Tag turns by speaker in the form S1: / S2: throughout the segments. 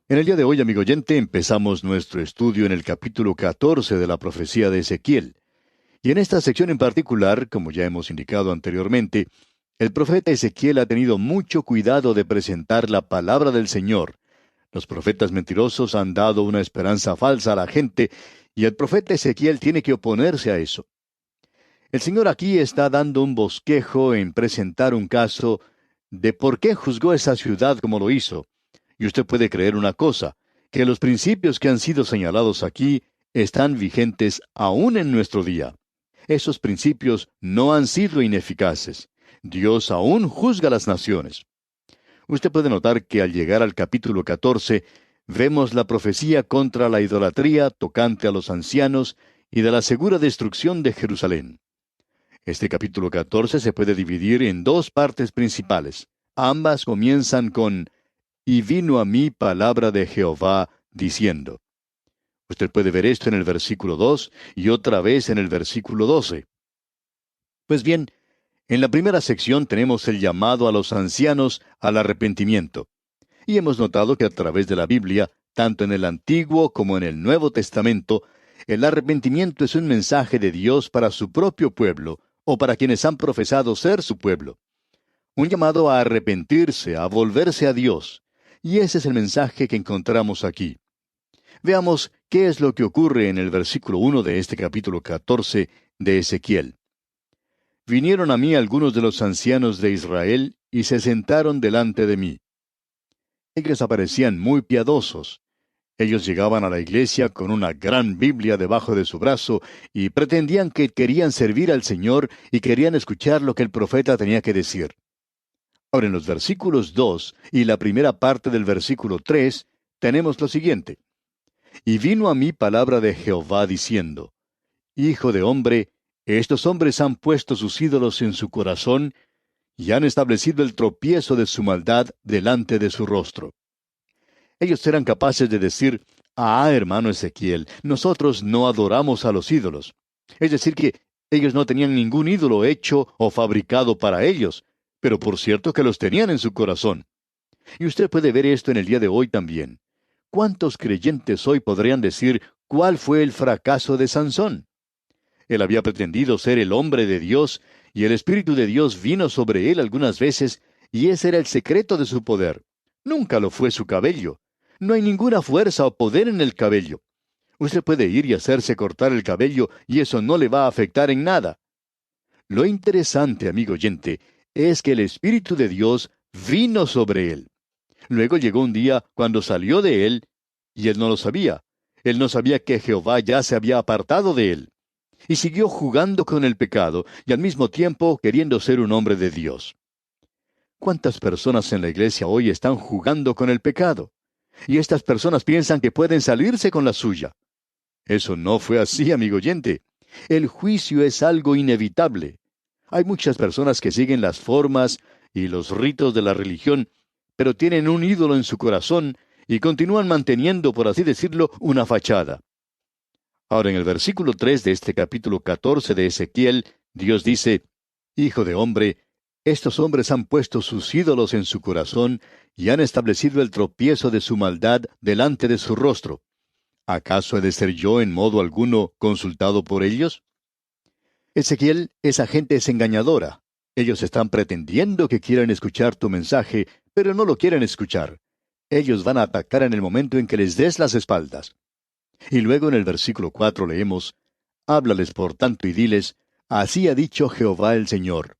S1: En el día de hoy, amigo oyente, empezamos nuestro estudio en el capítulo 14 de la profecía de Ezequiel. Y en esta sección en particular, como ya hemos indicado anteriormente, el profeta Ezequiel ha tenido mucho cuidado de presentar la palabra del Señor. Los profetas mentirosos han dado una esperanza falsa a la gente, y el profeta Ezequiel tiene que oponerse a eso. El Señor aquí está dando un bosquejo en presentar un caso de por qué juzgó esa ciudad como lo hizo. Y usted puede creer una cosa, que los principios que han sido señalados aquí están vigentes aún en nuestro día. Esos principios no han sido ineficaces. Dios aún juzga a las naciones. Usted puede notar que al llegar al capítulo 14, vemos la profecía contra la idolatría tocante a los ancianos y de la segura destrucción de Jerusalén. Este capítulo 14 se puede dividir en dos partes principales. Ambas comienzan con "Y vino a mí palabra de Jehová, diciendo". Usted puede ver esto en el versículo 2 y otra vez en el versículo 12. Pues bien, en la primera sección tenemos el llamado a los ancianos al arrepentimiento. Y hemos notado que a través de la Biblia, tanto en el Antiguo como en el Nuevo Testamento, el arrepentimiento es un mensaje de Dios para su propio pueblo, o para quienes han profesado ser su pueblo. Un llamado a arrepentirse, a volverse a Dios. Y ese es el mensaje que encontramos aquí. Veamos qué es lo que ocurre en el versículo 1 de este capítulo 14 de Ezequiel. Vinieron a mí algunos de los ancianos de Israel y se sentaron delante de mí. Ellos aparecían muy piadosos. Ellos llegaban a la iglesia con una gran Biblia debajo de su brazo y pretendían que querían servir al Señor y querían escuchar lo que el profeta tenía que decir. Ahora en los versículos 2 y la primera parte del versículo 3 tenemos lo siguiente. Y vino a mí palabra de Jehová diciendo, Hijo de hombre, estos hombres han puesto sus ídolos en su corazón y han establecido el tropiezo de su maldad delante de su rostro. Ellos eran capaces de decir, hermano Ezequiel, nosotros no adoramos a los ídolos. Es decir, que ellos no tenían ningún ídolo hecho o fabricado para ellos, pero por cierto que los tenían en su corazón. Y usted puede ver esto en el día de hoy también. ¿Cuántos creyentes hoy podrían decir cuál fue el fracaso de Sansón? Él había pretendido ser el hombre de Dios, y el Espíritu de Dios vino sobre él algunas veces, y ese era el secreto de su poder. Nunca lo fue su cabello. No hay ninguna fuerza o poder en el cabello. Usted puede ir y hacerse cortar el cabello, y eso no le va a afectar en nada. Lo interesante, amigo oyente, es que el Espíritu de Dios vino sobre él. Luego llegó un día cuando salió de él, y él no lo sabía. Él no sabía que Jehová ya se había apartado de él. Y siguió jugando con el pecado, y al mismo tiempo queriendo ser un hombre de Dios. ¿Cuántas personas en la iglesia hoy están jugando con el pecado? Y estas personas piensan que pueden salirse con la suya. Eso no fue así, amigo oyente. El juicio es algo inevitable. Hay muchas personas que siguen las formas y los ritos de la religión, pero tienen un ídolo en su corazón y continúan manteniendo, por así decirlo, una fachada. Ahora, en el versículo 3 de este capítulo 14 de Ezequiel, Dios dice, Hijo de hombre, estos hombres han puesto sus ídolos en su corazón y han establecido el tropiezo de su maldad delante de su rostro. ¿Acaso he de ser yo en modo alguno consultado por ellos? Ezequiel, esa gente es engañadora. Ellos están pretendiendo que quieren escuchar tu mensaje, pero no lo quieren escuchar. Ellos van a atacar en el momento en que les des las espaldas. Y luego en el versículo 4 leemos, Háblales por tanto y diles, así ha dicho Jehová el Señor.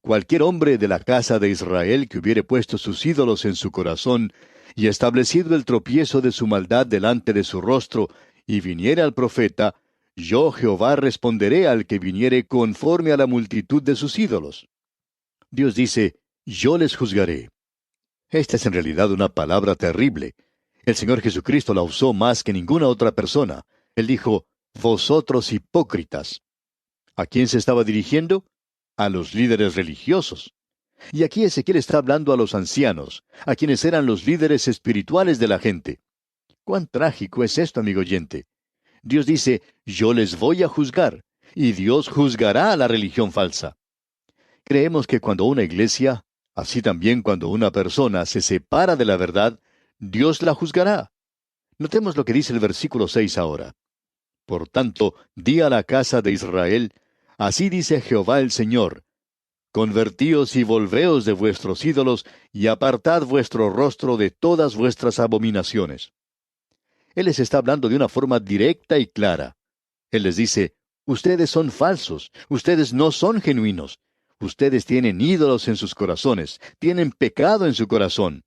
S1: Cualquier hombre de la casa de Israel que hubiere puesto sus ídolos en su corazón, y establecido el tropiezo de su maldad delante de su rostro, y viniere al profeta, yo Jehová responderé al que viniere conforme a la multitud de sus ídolos. Dios dice, yo les juzgaré. Esta es en realidad una palabra terrible. El Señor Jesucristo la usó más que ninguna otra persona. Él dijo, vosotros hipócritas. ¿A quién se estaba dirigiendo? A los líderes religiosos. Y aquí Ezequiel está hablando a los ancianos, a quienes eran los líderes espirituales de la gente. Cuán trágico es esto, amigo oyente. Dios dice, yo les voy a juzgar, y Dios juzgará a la religión falsa. Creemos que cuando una iglesia, así también cuando una persona se separa de la verdad, Dios la juzgará. Notemos lo que dice el versículo 6 ahora. Por tanto, di a la casa de Israel, así dice Jehová el Señor, convertíos y volveos de vuestros ídolos, y apartad vuestro rostro de todas vuestras abominaciones. Él les está hablando de una forma directa y clara. Él les dice, ustedes son falsos, ustedes no son genuinos, ustedes tienen ídolos en sus corazones, tienen pecado en su corazón.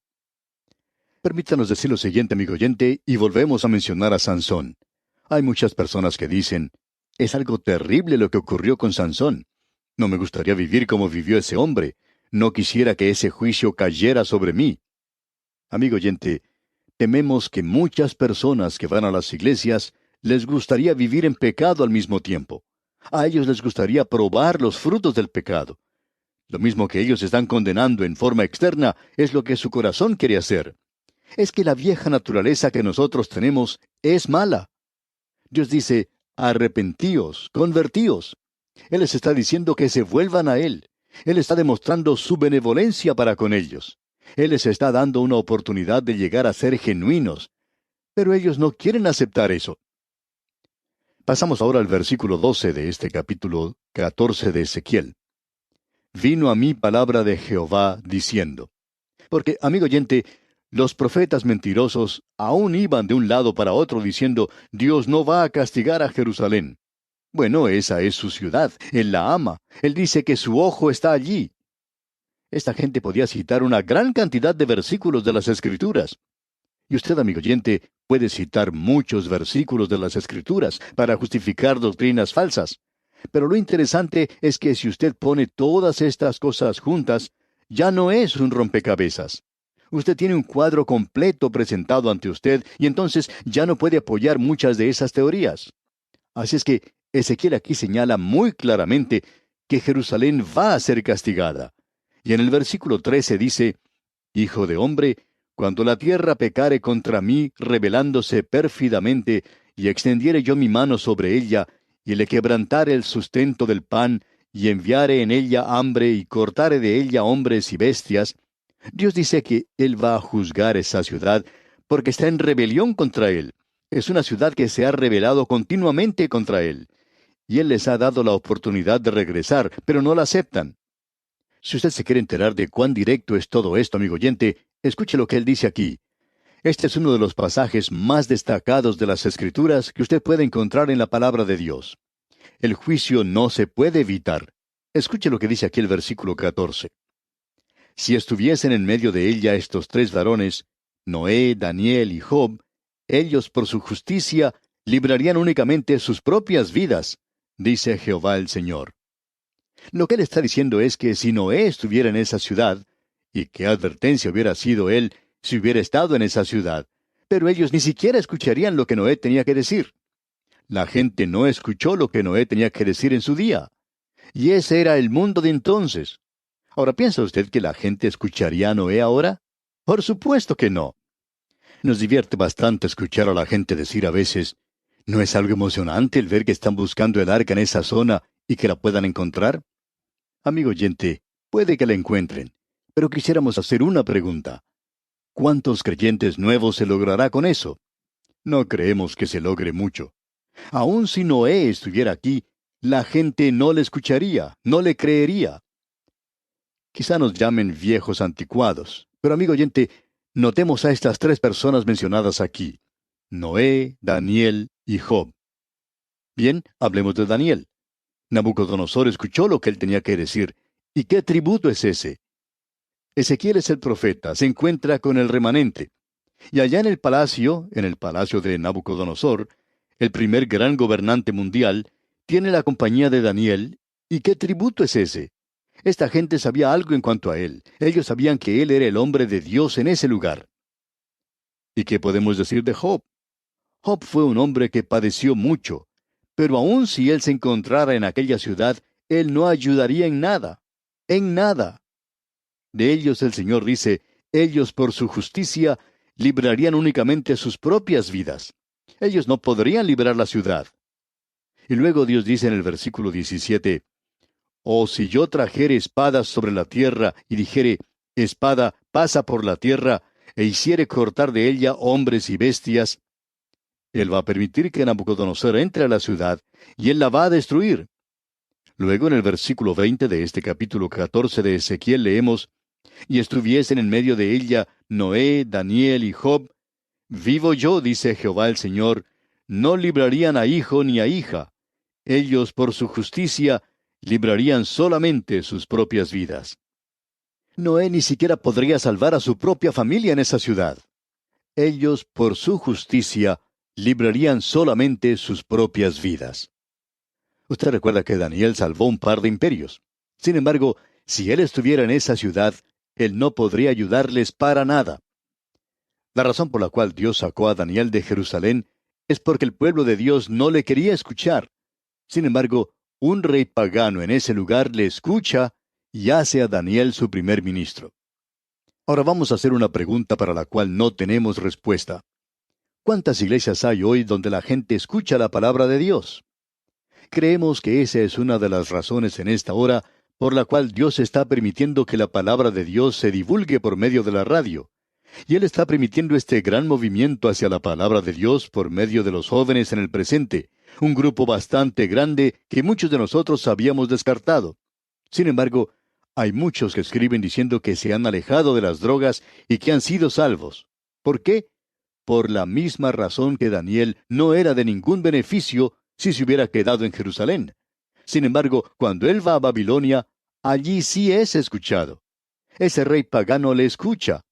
S1: Permítanos decir lo siguiente, amigo oyente, y volvemos a mencionar a Sansón. Hay muchas personas que dicen, es algo terrible lo que ocurrió con Sansón. No me gustaría vivir como vivió ese hombre. No quisiera que ese juicio cayera sobre mí. Amigo oyente, tememos que muchas personas que van a las iglesias les gustaría vivir en pecado al mismo tiempo. A ellos les gustaría probar los frutos del pecado. Lo mismo que ellos están condenando en forma externa es lo que su corazón quiere hacer. Es que la vieja naturaleza que nosotros tenemos es mala. Dios dice, arrepentíos, convertíos. Él les está diciendo que se vuelvan a Él. Él está demostrando su benevolencia para con ellos. Él les está dando una oportunidad de llegar a ser genuinos. Pero ellos no quieren aceptar eso. Pasamos ahora al versículo 12 de este capítulo 14 de Ezequiel. Vino a mí palabra de Jehová diciendo. Porque, amigo oyente, los profetas mentirosos aún iban de un lado para otro diciendo, Dios no va a castigar a Jerusalén. Bueno, esa es su ciudad, Él la ama, Él dice que su ojo está allí. Esta gente podía citar una gran cantidad de versículos de las Escrituras. Y usted, amigo oyente, puede citar muchos versículos de las Escrituras para justificar doctrinas falsas. Pero lo interesante es que si usted pone todas estas cosas juntas, ya no es un rompecabezas. Usted tiene un cuadro completo presentado ante usted y entonces ya no puede apoyar muchas de esas teorías. Así es que Ezequiel aquí señala muy claramente que Jerusalén va a ser castigada. Y en el versículo 13 dice, Hijo de hombre, cuando la tierra pecare contra mí, rebelándose pérfidamente, y extendiere yo mi mano sobre ella, y le quebrantare el sustento del pan, y enviare en ella hambre, y cortare de ella hombres y bestias, Dios dice que Él va a juzgar esa ciudad, porque está en rebelión contra Él. Es una ciudad que se ha rebelado continuamente contra Él. Y Él les ha dado la oportunidad de regresar, pero no la aceptan. Si usted se quiere enterar de cuán directo es todo esto, amigo oyente, escuche lo que Él dice aquí. Este es uno de los pasajes más destacados de las Escrituras que usted puede encontrar en la palabra de Dios. El juicio no se puede evitar. Escuche lo que dice aquí el versículo 14. Si estuviesen en medio de ella estos tres varones, Noé, Daniel y Job, ellos por su justicia librarían únicamente sus propias vidas, dice Jehová el Señor. Lo que él está diciendo es que si Noé estuviera en esa ciudad, y qué advertencia hubiera sido él si hubiera estado en esa ciudad, pero ellos ni siquiera escucharían lo que Noé tenía que decir. La gente no escuchó lo que Noé tenía que decir en su día. Y ese era el mundo de entonces. Ahora, ¿piensa usted que la gente escucharía a Noé ahora? Por supuesto que no. Nos divierte bastante escuchar a la gente decir a veces, ¿no es algo emocionante el ver que están buscando el arca en esa zona y que la puedan encontrar? Amigo oyente, puede que la encuentren, pero quisiéramos hacer una pregunta. ¿Cuántos creyentes nuevos se logrará con eso? No creemos que se logre mucho. Aun si Noé estuviera aquí, la gente no le escucharía, no le creería. Quizá nos llamen viejos anticuados, pero amigo oyente, notemos a estas tres personas mencionadas aquí, Noé, Daniel y Job. Bien, hablemos de Daniel. Nabucodonosor escuchó lo que él tenía que decir. ¿Y qué tributo es ese? Ezequiel es el profeta, se encuentra con el remanente. Y allá en el palacio de Nabucodonosor, el primer gran gobernante mundial, tiene la compañía de Daniel. ¿Y qué tributo es ese? Esta gente sabía algo en cuanto a él. Ellos sabían que él era el hombre de Dios en ese lugar. ¿Y qué podemos decir de Job? Job fue un hombre que padeció mucho, pero aun si él se encontrara en aquella ciudad, él no ayudaría en nada. En nada. De ellos el Señor dice, ellos por su justicia librarían únicamente sus propias vidas. Ellos no podrían librar la ciudad. Y luego Dios dice en el versículo 17, «Oh, si yo trajere espadas sobre la tierra y dijere, espada, pasa por la tierra, e hiciere cortar de ella hombres y bestias, Él va a permitir que Nabucodonosor entre a la ciudad, y Él la va a destruir. Luego en el versículo 20 de este capítulo 14 de Ezequiel leemos, y estuviesen en medio de ella Noé, Daniel y Job. Vivo yo, dice Jehová el Señor, no librarían a hijo ni a hija. Ellos por su justicia librarían solamente sus propias vidas. Noé ni siquiera podría salvar a su propia familia en esa ciudad. Ellos por su justicia librarían solamente sus propias vidas. Usted recuerda que Daniel salvó un par de imperios. Sin embargo, si él estuviera en esa ciudad, él no podría ayudarles para nada. La razón por la cual Dios sacó a Daniel de Jerusalén es porque el pueblo de Dios no le quería escuchar. Sin embargo, un rey pagano en ese lugar le escucha y hace a Daniel su primer ministro. Ahora vamos a hacer una pregunta para la cual no tenemos respuesta. ¿Cuántas iglesias hay hoy donde la gente escucha la palabra de Dios? Creemos que esa es una de las razones en esta hora por la cual Dios está permitiendo que la palabra de Dios se divulgue por medio de la radio. Y Él está permitiendo este gran movimiento hacia la palabra de Dios por medio de los jóvenes en el presente, un grupo bastante grande que muchos de nosotros habíamos descartado. Sin embargo, hay muchos que escriben diciendo que se han alejado de las drogas y que han sido salvos. ¿Por qué? Por la misma razón que Daniel no era de ningún beneficio si se hubiera quedado en Jerusalén. Sin embargo, cuando él va a Babilonia, allí sí es escuchado. Ese rey pagano le escucha.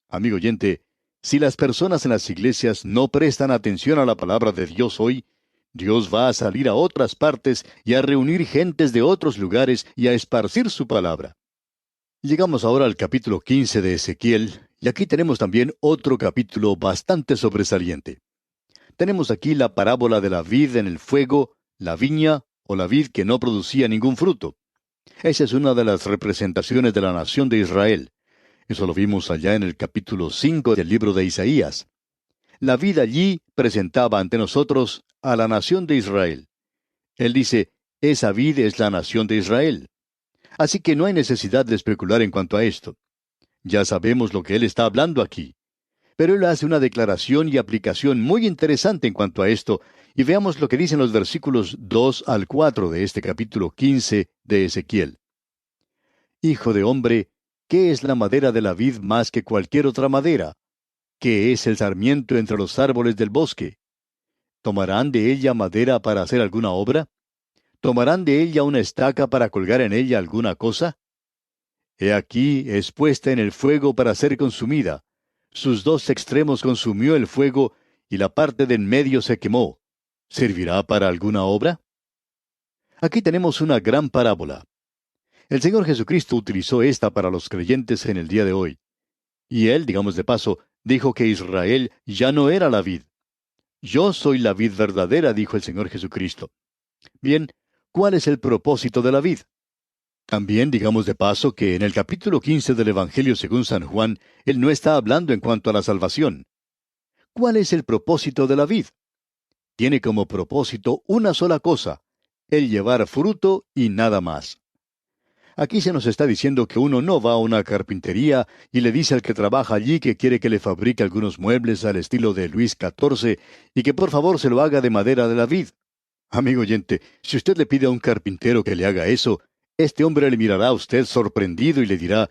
S1: Amigo oyente, si las personas en las iglesias no prestan atención a la palabra de Dios hoy, Dios va a salir a otras partes y a reunir gentes de otros lugares y a esparcir su palabra. Llegamos ahora al capítulo 15 de Ezequiel, y aquí tenemos también otro capítulo bastante sobresaliente. Tenemos aquí la parábola de la vid en el fuego, la viña o la vid que no producía ningún fruto. Esa es una de las representaciones de la nación de Israel. Eso lo vimos allá en el capítulo 5 del libro de Isaías. La vid allí presentaba ante nosotros a la nación de Israel. Él dice, esa vid es la nación de Israel. Así que no hay necesidad de especular en cuanto a esto. Ya sabemos lo que él está hablando aquí. Pero él hace una declaración y aplicación muy interesante en cuanto a esto, y veamos lo que dicen los versículos 2 al 4 de este capítulo 15 de Ezequiel. Hijo de hombre, ¿qué es la madera de la vid más que cualquier otra madera? ¿Qué es el sarmiento entre los árboles del bosque? ¿Tomarán de ella madera para hacer alguna obra? ¿Tomarán de ella una estaca para colgar en ella alguna cosa? He aquí es puesta en el fuego para ser consumida. Sus dos extremos consumió el fuego, y la parte de en medio se quemó. ¿Servirá para alguna obra? Aquí tenemos una gran parábola. El Señor Jesucristo utilizó esta para los creyentes en el día de hoy. Y Él, digamos de paso, dijo que Israel ya no era la vid. Yo soy la vid verdadera, dijo el Señor Jesucristo. Bien, ¿cuál es el propósito de la vid? También digamos de paso que en el capítulo 15 del Evangelio según San Juan, Él no está hablando en cuanto a la salvación. ¿Cuál es el propósito de la vid? Tiene como propósito una sola cosa, el llevar fruto y nada más. Aquí se nos está diciendo que uno no va a una carpintería y le dice al que trabaja allí que quiere que le fabrique algunos muebles al estilo de Luis XIV y que por favor se lo haga de madera de la vid. Amigo oyente, si usted le pide a un carpintero que le haga eso, este hombre le mirará a usted sorprendido y le dirá,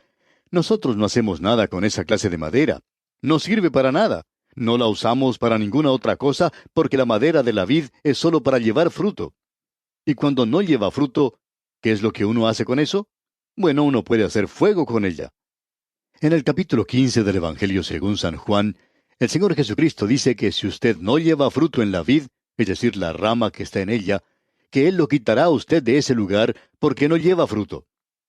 S1: nosotros no hacemos nada con esa clase de madera. No sirve para nada. No la usamos para ninguna otra cosa porque la madera de la vid es solo para llevar fruto. Y cuando no lleva fruto, ¿qué es lo que uno hace con eso? Bueno, uno puede hacer fuego con ella. En el capítulo 15 del Evangelio según San Juan, el Señor Jesucristo dice que si usted no lleva fruto en la vid, es decir, la rama que está en ella, que Él lo quitará a usted de ese lugar porque no lleva fruto.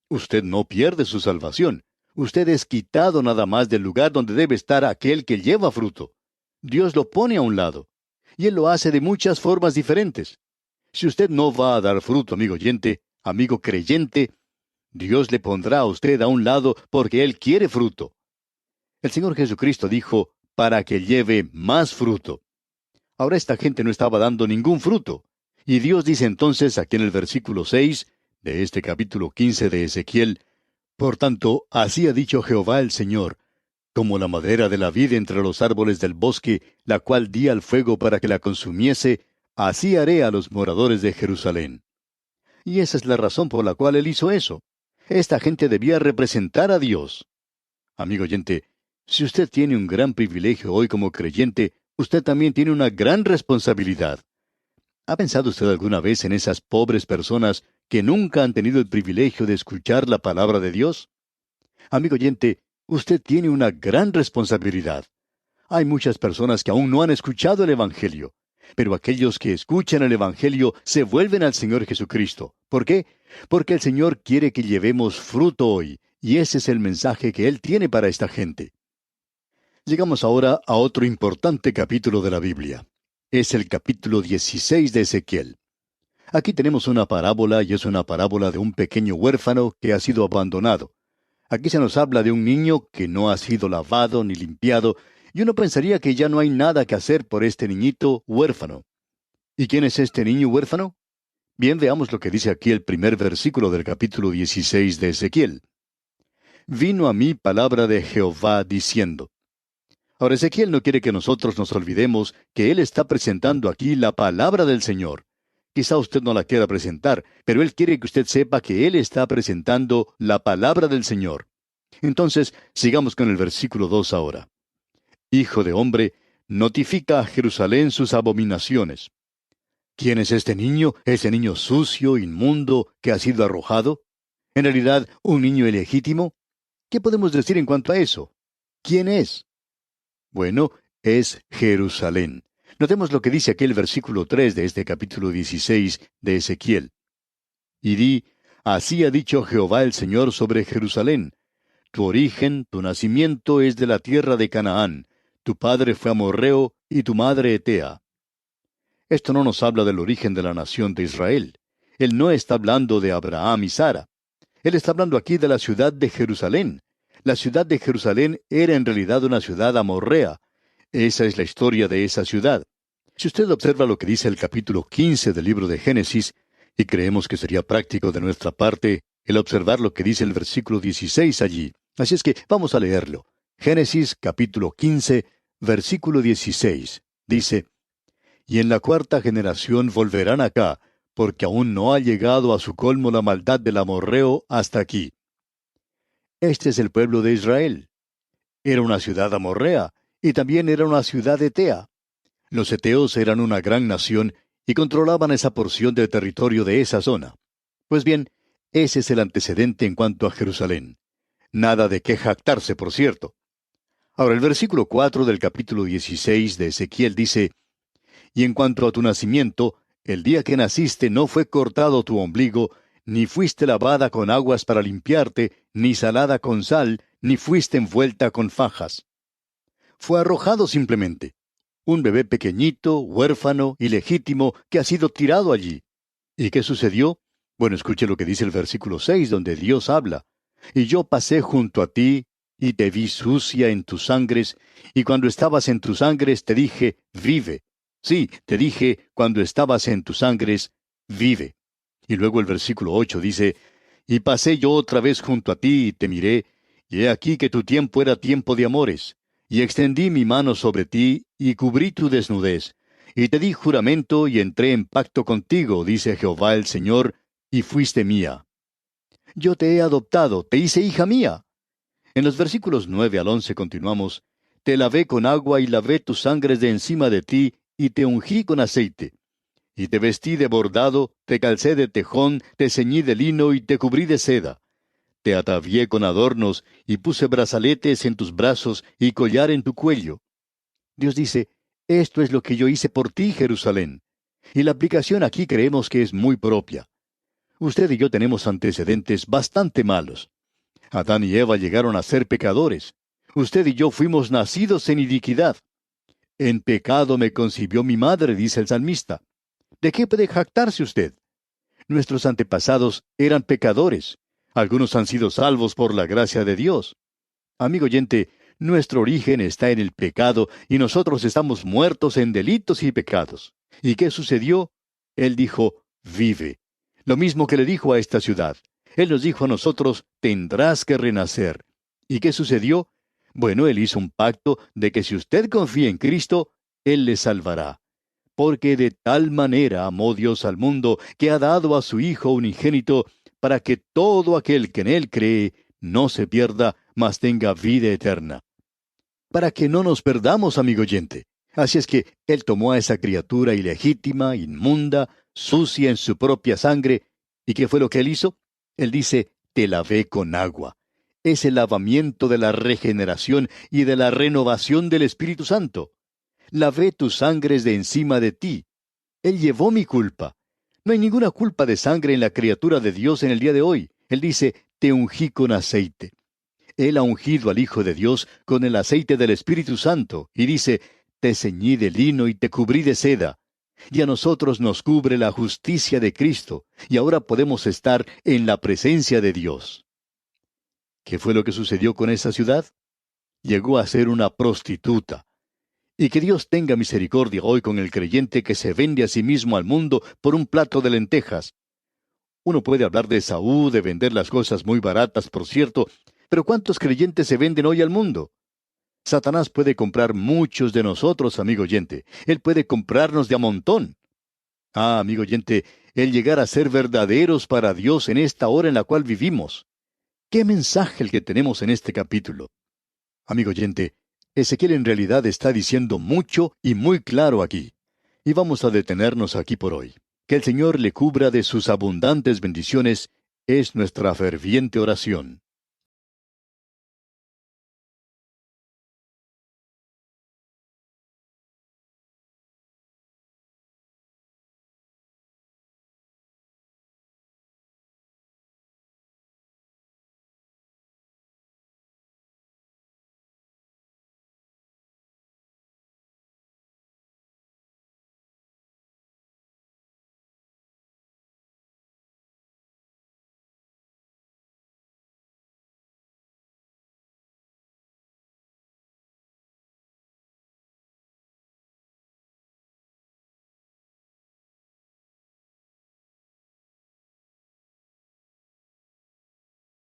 S1: Usted no pierde su salvación. Usted es quitado nada más del lugar donde debe estar aquel que lleva fruto. Dios lo pone a un lado. Y Él lo hace de muchas formas diferentes. Si usted no va a dar fruto, amigo oyente, amigo creyente, Dios le pondrá a usted a un lado porque Él quiere fruto. El Señor Jesucristo dijo, para que lleve más fruto. Ahora esta gente no estaba dando ningún fruto. Y Dios dice entonces aquí en el versículo 6 de este capítulo 15 de Ezequiel, por tanto, así ha dicho Jehová el Señor, como la madera de la vid entre los árboles del bosque, la cual di al fuego para que la consumiese, así haré a los moradores de Jerusalén. Y esa es la razón por la cual él hizo eso. Esta gente debía representar a Dios. Amigo oyente, si usted tiene un gran privilegio hoy como creyente, usted también tiene una gran responsabilidad. ¿Ha pensado usted alguna vez en esas pobres personas que nunca han tenido el privilegio de escuchar la palabra de Dios? Amigo oyente, usted tiene una gran responsabilidad. Hay muchas personas que aún no han escuchado el Evangelio, pero aquellos que escuchan el Evangelio se vuelven al Señor Jesucristo. ¿Por qué? Porque el Señor quiere que llevemos fruto hoy, y ese es el mensaje que Él tiene para esta gente. Llegamos ahora a otro importante capítulo de la Biblia. Es el capítulo 16 de Ezequiel. Aquí tenemos una parábola, y es una parábola de un pequeño huérfano que ha sido abandonado. Aquí se nos habla de un niño que no ha sido lavado ni limpiado, y uno pensaría que ya no hay nada que hacer por este niñito huérfano. ¿Y quién es este niño huérfano? Bien, veamos lo que dice aquí el primer versículo del capítulo 16 de Ezequiel. Vino a mí palabra de Jehová diciendo. Ahora Ezequiel no quiere que nosotros nos olvidemos que él está presentando aquí la palabra del Señor. Quizá usted no la quiera presentar, pero él quiere que usted sepa que él está presentando la palabra del Señor. Entonces, sigamos con el versículo 2 ahora. Hijo de hombre, notifica a Jerusalén sus abominaciones. ¿Quién es este niño? ¿Ese niño sucio, inmundo, que ha sido arrojado? ¿En realidad, un niño ilegítimo? ¿Qué podemos decir en cuanto a eso? ¿Quién es? Bueno, es Jerusalén. Notemos lo que dice aquí el versículo 3 de este capítulo 16 de Ezequiel. Y di, así ha dicho Jehová el Señor sobre Jerusalén. Tu origen, tu nacimiento es de la tierra de Canaán. Tu padre fue amorreo y tu madre Etea. Esto no nos habla del origen de la nación de Israel. Él no está hablando de Abraham y Sara. Él está hablando aquí de la ciudad de Jerusalén. La ciudad de Jerusalén era en realidad una ciudad amorrea. Esa es la historia de esa ciudad. Si usted observa lo que dice el capítulo 15 del libro de Génesis, y creemos que sería práctico de nuestra parte el observar lo que dice el versículo 16 allí. Así es que vamos a leerlo. Génesis capítulo 15, versículo 16. Dice, y en la cuarta generación volverán acá, porque aún no ha llegado a su colmo la maldad del amorreo hasta aquí. Este es el pueblo de Israel. Era una ciudad amorrea, y también era una ciudad etea. Los eteos eran una gran nación y controlaban esa porción de territorio de esa zona. Pues bien, ese es el antecedente en cuanto a Jerusalén. Nada de qué jactarse, por cierto. Ahora, el versículo 4 del capítulo 16 de Ezequiel dice, y en cuanto a tu nacimiento, el día que naciste no fue cortado tu ombligo, ni fuiste lavada con aguas para limpiarte, ni salada con sal, ni fuiste envuelta con fajas. Fue arrojado simplemente. Un bebé pequeñito, huérfano, ilegítimo, que ha sido tirado allí. ¿Y qué sucedió? Bueno, escuche lo que dice el versículo 6, donde Dios habla. Y yo pasé junto a ti, y te vi sucia en tus sangres, y cuando estabas en tus sangres te dije, vive. Sí, te dije, cuando estabas en tus sangres, vive. Y luego el versículo 8 dice, y pasé yo otra vez junto a ti, y te miré, y he aquí que tu tiempo era tiempo de amores. Y extendí mi mano sobre ti, y cubrí tu desnudez. Y te di juramento, y entré en pacto contigo, dice Jehová el Señor, y fuiste mía. Yo te he adoptado, te hice hija mía. En los versículos 9 al 11 continuamos, te lavé con agua y lavé tus sangres de encima de ti, y te ungí con aceite. Y te vestí de bordado, te calcé de tejón, te ceñí de lino y te cubrí de seda. Te atavié con adornos, y puse brazaletes en tus brazos y collar en tu cuello. Dios dice, esto es lo que yo hice por ti, Jerusalén. Y la aplicación aquí creemos que es muy propia. Usted y yo tenemos antecedentes bastante malos. Adán y Eva llegaron a ser pecadores. Usted y yo fuimos nacidos en iniquidad. En pecado me concibió mi madre, dice el salmista. ¿De qué puede jactarse usted? Nuestros antepasados eran pecadores. Algunos han sido salvos por la gracia de Dios. Amigo oyente, nuestro origen está en el pecado y nosotros estamos muertos en delitos y pecados. ¿Y qué sucedió? Él dijo, vive. Lo mismo que le dijo a esta ciudad. Él nos dijo a nosotros, tendrás que renacer. ¿Y qué sucedió? Bueno, Él hizo un pacto de que si usted confía en Cristo, Él le salvará. Porque de tal manera amó Dios al mundo que ha dado a su Hijo unigénito, para que todo aquel que en Él cree no se pierda, mas tenga vida eterna. Para que no nos perdamos, amigo oyente. Así es que Él tomó a esa criatura ilegítima, inmunda, sucia en su propia sangre, ¿y qué fue lo que Él hizo? Él dice, te lavé con agua. Es el lavamiento de la regeneración y de la renovación del Espíritu Santo. Lavé tus sangres de encima de ti. Él llevó mi culpa. No hay ninguna culpa de sangre en la criatura de Dios en el día de hoy. Él dice, te ungí con aceite. Él ha ungido al Hijo de Dios con el aceite del Espíritu Santo, y dice, te ceñí de lino y te cubrí de seda. Y a nosotros nos cubre la justicia de Cristo, y ahora podemos estar en la presencia de Dios. ¿Qué fue lo que sucedió con esa ciudad? Llegó a ser una prostituta. Y que Dios tenga misericordia hoy con el creyente que se vende a sí mismo al mundo por un plato de lentejas. Uno puede hablar de Saúl, de vender las cosas muy baratas, por cierto, pero ¿cuántos creyentes se venden hoy al mundo? Satanás puede comprar muchos de nosotros, amigo oyente. Él puede comprarnos de a montón. Ah, amigo oyente, el llegar a ser verdaderos para Dios en esta hora en la cual vivimos. ¿Qué mensaje el que tenemos en este capítulo? Amigo oyente, Ezequiel en realidad está diciendo mucho y muy claro aquí. Y vamos a detenernos aquí por hoy. Que el Señor le cubra de sus abundantes bendiciones es nuestra ferviente oración.